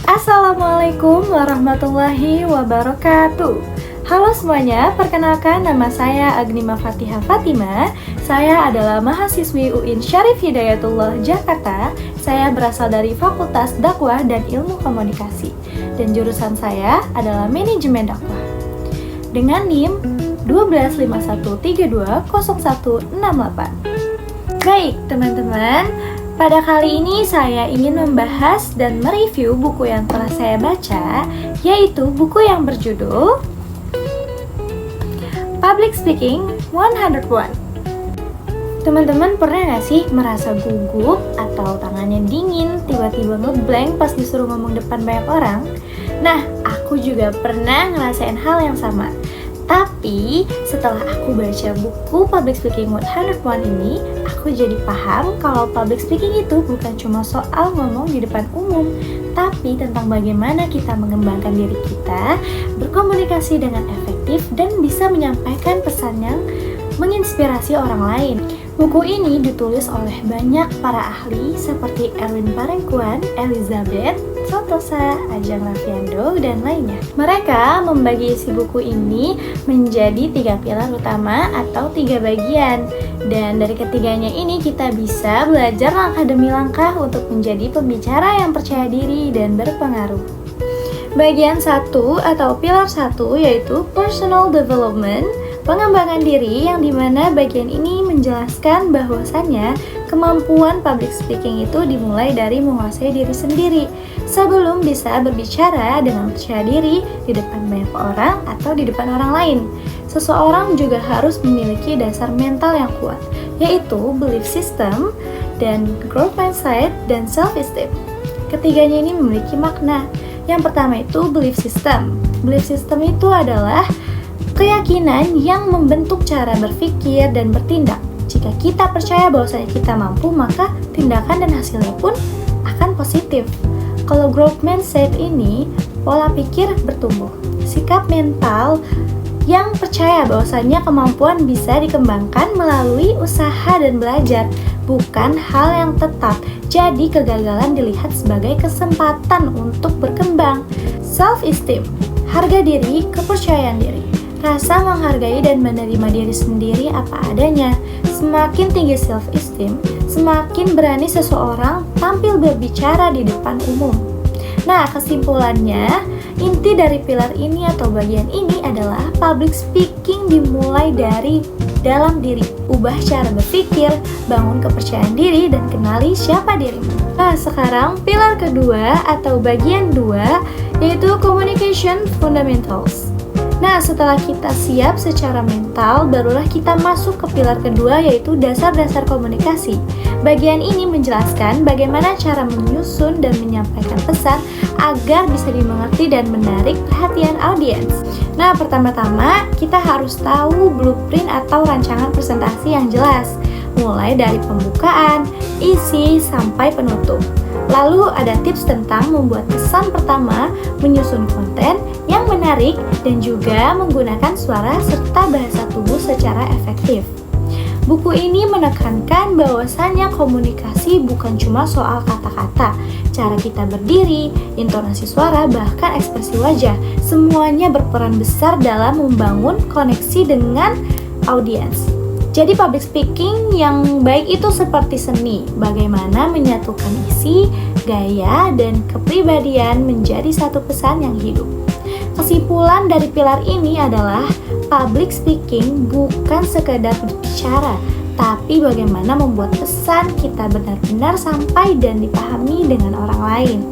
Assalamualaikum warahmatullahi wabarakatuh. Halo semuanya, perkenalkan nama saya Agnima Fatihah Fatima. Saya adalah mahasiswi UIN Syarif Hidayatullah Jakarta. Saya berasal dari Fakultas Dakwah dan Ilmu Komunikasi. Dan jurusan saya adalah Manajemen Dakwah. Dengan NIM 1251320168. Baik teman-teman, pada kali ini saya ingin membahas dan mereview buku yang telah saya baca, yaitu buku yang berjudul Public Speaking 101. Teman-teman pernah gak sih merasa gugup atau tangannya dingin, tiba-tiba ngeblank pas disuruh ngomong depan banyak orang? Nah, aku juga pernah ngerasain hal yang sama. Tapi setelah aku baca buku Public Speaking 101 ini, aku jadi paham kalau public speaking itu bukan cuma soal ngomong di depan umum, tapi tentang bagaimana kita mengembangkan diri kita, berkomunikasi dengan efektif, dan bisa menyampaikan pesan yang menginspirasi orang lain. Buku ini ditulis oleh banyak para ahli seperti Erwin Parengkuan, Elizabeth Santosa, Ajeng Raffiando, dan lainnya. Mereka membagi isi buku ini menjadi 3 pilar utama atau 3 bagian. Dan dari ketiganya ini kita bisa belajar langkah demi langkah untuk menjadi pembicara yang percaya diri dan berpengaruh. Bagian 1 atau pilar 1 yaitu Personal Development, pengembangan diri, yang dimana bagian ini menjelaskan bahwasannya kemampuan public speaking itu dimulai dari menguasai diri sendiri sebelum bisa berbicara dengan percaya diri di depan banyak orang atau di depan orang lain. Seseorang juga harus memiliki dasar mental yang kuat, yaitu belief system dan growth mindset dan self-esteem. Ketiganya ini memiliki makna. Yang pertama itu belief system. Belief system itu adalah keyakinan yang membentuk cara berpikir dan bertindak. Jika kita percaya bahwasanya kita mampu, maka tindakan dan hasilnya pun akan positif. Kalau growth mindset ini, pola pikir bertumbuh. Sikap mental yang percaya bahwasanya kemampuan bisa dikembangkan melalui usaha dan belajar, bukan hal yang tetap. Jadi kegagalan dilihat sebagai kesempatan untuk berkembang. Self-esteem, harga diri, kepercayaan diri. Rasa menghargai dan menerima diri sendiri apa adanya. Semakin tinggi self-esteem, semakin berani seseorang tampil berbicara di depan umum. Nah, kesimpulannya, inti dari pilar ini atau bagian ini adalah public speaking dimulai dari dalam diri. Ubah cara berpikir, bangun kepercayaan diri, dan kenali siapa dirimu. Nah, sekarang pilar kedua atau bagian 2 yaitu Communication Fundamentals. Nah, setelah kita siap secara mental, barulah kita masuk ke pilar kedua yaitu dasar-dasar komunikasi. Bagian ini menjelaskan bagaimana cara menyusun dan menyampaikan pesan agar bisa dimengerti dan menarik perhatian audiens. Nah, pertama-tama kita harus tahu blueprint atau rancangan presentasi yang jelas, mulai dari pembukaan, isi, sampai penutup. Lalu ada tips tentang membuat pesan pertama, menyusun konten yang menarik, dan juga menggunakan suara serta bahasa tubuh secara efektif. Buku ini menekankan bahwasannya komunikasi bukan cuma soal kata-kata, cara kita berdiri, intonasi suara, bahkan ekspresi wajah. Semuanya berperan besar dalam membangun koneksi dengan audiens. Jadi public speaking yang baik itu seperti seni, bagaimana menyatukan isi, gaya, dan kepribadian menjadi satu pesan yang hidup. Kesimpulan dari pilar ini adalah public speaking bukan sekedar berbicara, tapi bagaimana membuat pesan kita benar-benar sampai dan dipahami dengan orang lain.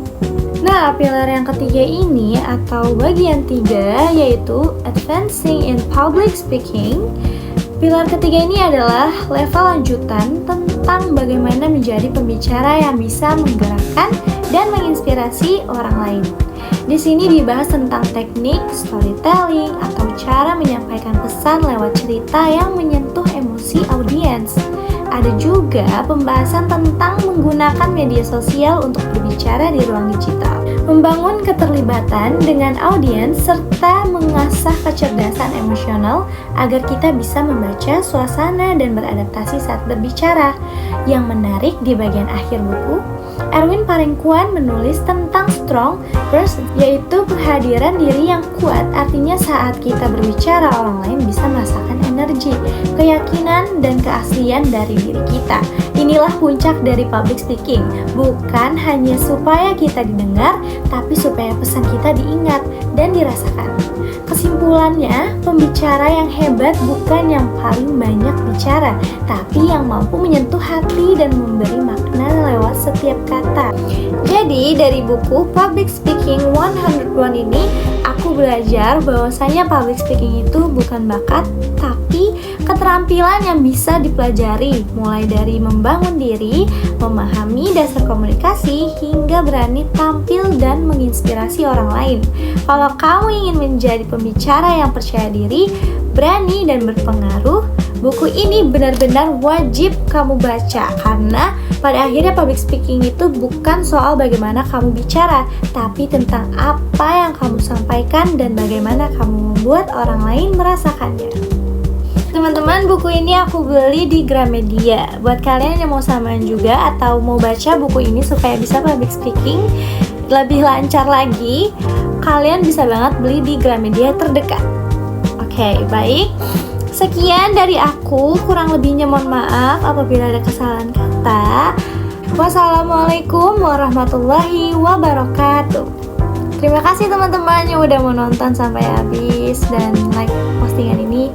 Nah, pilar yang ketiga ini atau bagian 3 yaitu Advancing in Public Speaking. Pilar ketiga ini adalah level lanjutan tentang bagaimana menjadi pembicara yang bisa menggerakkan dan menginspirasi orang lain. Di sini dibahas tentang teknik storytelling atau cara menyampaikan pesan lewat cerita yang menyentuh emosi audiens. Ada juga pembahasan tentang menggunakan media sosial untuk berbicara di ruang digital, membangun keterlibatan dengan audiens, serta mengasah kecerdasan emosional agar kita bisa membaca suasana dan beradaptasi saat berbicara. Yang menarik di bagian akhir buku, Erwin Parengkuan menulis tentang strong person, yaitu kehadiran diri yang kuat. Artinya saat kita berbicara, orang lain bisa merasakan energi, keyakinan, dan keaslian dari diri kita. Inilah puncak dari public speaking, bukan hanya supaya kita didengar, tapi supaya pesan kita diingat dan dirasakan. Kesimpulannya, pembicara yang hebat bukan yang paling banyak bicara, tapi yang mampu menyentuh hati dan memberi makna lewat setiap kata. Jadi, dari buku Public Speaking 101 ini, aku belajar bahwasanya public speaking itu bukan bakat, tapi keterampilan yang bisa dipelajari, mulai dari membangun diri, memahami dasar komunikasi, hingga berani tampil dan menginspirasi orang lain. Kalau kamu ingin menjadi pembicara yang percaya diri, berani, dan berpengaruh, buku ini benar-benar wajib kamu baca, karena pada akhirnya public speaking itu bukan soal bagaimana kamu bicara, tapi tentang apa yang kamu sampaikan dan bagaimana kamu membuat orang lain merasakannya. Teman-teman, buku ini aku beli di Gramedia. Buat kalian yang mau samaan juga atau mau baca buku ini supaya bisa public speaking lebih lancar lagi, kalian bisa banget beli di Gramedia terdekat. Oke, baik. Sekian dari aku, kurang lebihnya mohon maaf apabila ada kesalahan kata. Wassalamualaikum warahmatullahi wabarakatuh. Terima kasih teman-teman yang udah mau nonton sampai habis dan like postingan ini.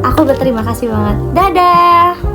Aku berterima kasih banget. Dadah!